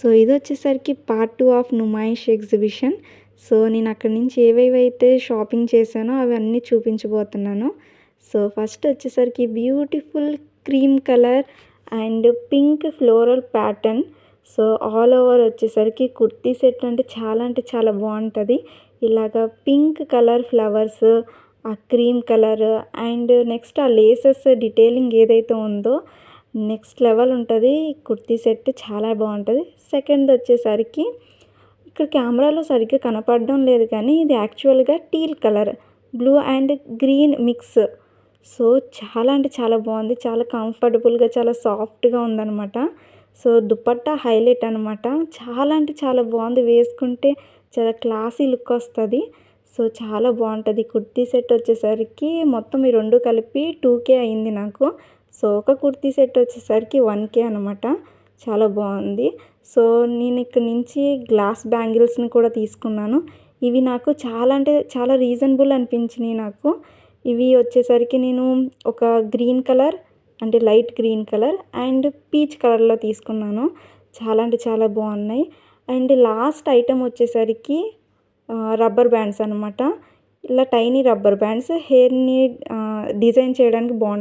So ఇదొచ్చేసరికి part 2 of Numaish exhibition. So నేను అక్కడి నుంచి ఏవేవైతే షాపింగ్ చేశానో అవన్నీ చూపించబోతున్నాను. సో ఫస్ట్ వచ్చేసరికి beautiful cream colour and pink floral pattern. So all over వచ్చేసరికి కుర్తీ సెట్ అంటే చాలా బాగుంటుంది. ఇలాగా పింక్ కలర్ ఫ్లవర్స్, ఆ క్రీమ్ కలర్ అండ్ నెక్స్ట్ ఆ లేసెస్ డీటెయిలింగ్ ఏదైతే ఉందో నెక్స్ట్ లెవెల్ ఉంటుంది. కుర్తీ సెట్ చాలా బాగుంటుంది. సెకండ్ వచ్చేసరికి ఇక్కడ కెమెరాలో సరిగ్గా కనపడడం లేదు కానీ ఇది యాక్చువల్గా teal colour, blue and green mix. So చాలా బాగుంది. చాలా కంఫర్టబుల్గా, చాలా సాఫ్ట్గా ఉందన్నమాట. సో దుపట్టా హైలైట్ అనమాట. చాలా బాగుంది. వేసుకుంటే చాలా క్లాసీ లుక్ వస్తుంది. సో చాలా బాగుంటుంది. కుర్తీ సెట్ వచ్చేసరికి మొత్తం ఈ రెండు కలిపి 2K అయింది నాకు. సో ఒక కుర్తీ సెట్ వచ్చేసరికి 1K అనమాట. చాలా బాగుంది. సో నేను ఇక్కడ నుంచి గ్లాస్ బ్యాంగిల్స్ని కూడా తీసుకున్నాను. ఇవి నాకు చాలా రీజనబుల్ అనిపించినాయి నాకు. ఇవి వచ్చేసరికి నేను ఒక గ్రీన్ కలర్ అంటే light green colour and peach కలర్లో తీసుకున్నాను. చాలా బాగున్నాయి. అండ్ లాస్ట్ ఐటమ్ వచ్చేసరికి రబ్బర్ బ్యాండ్స్ అనమాట. ఇలా టైనీ రబ్బర్ బ్యాండ్స్ హెయిర్ని డిజైన్ చేయడానికి బాగుంటుంది.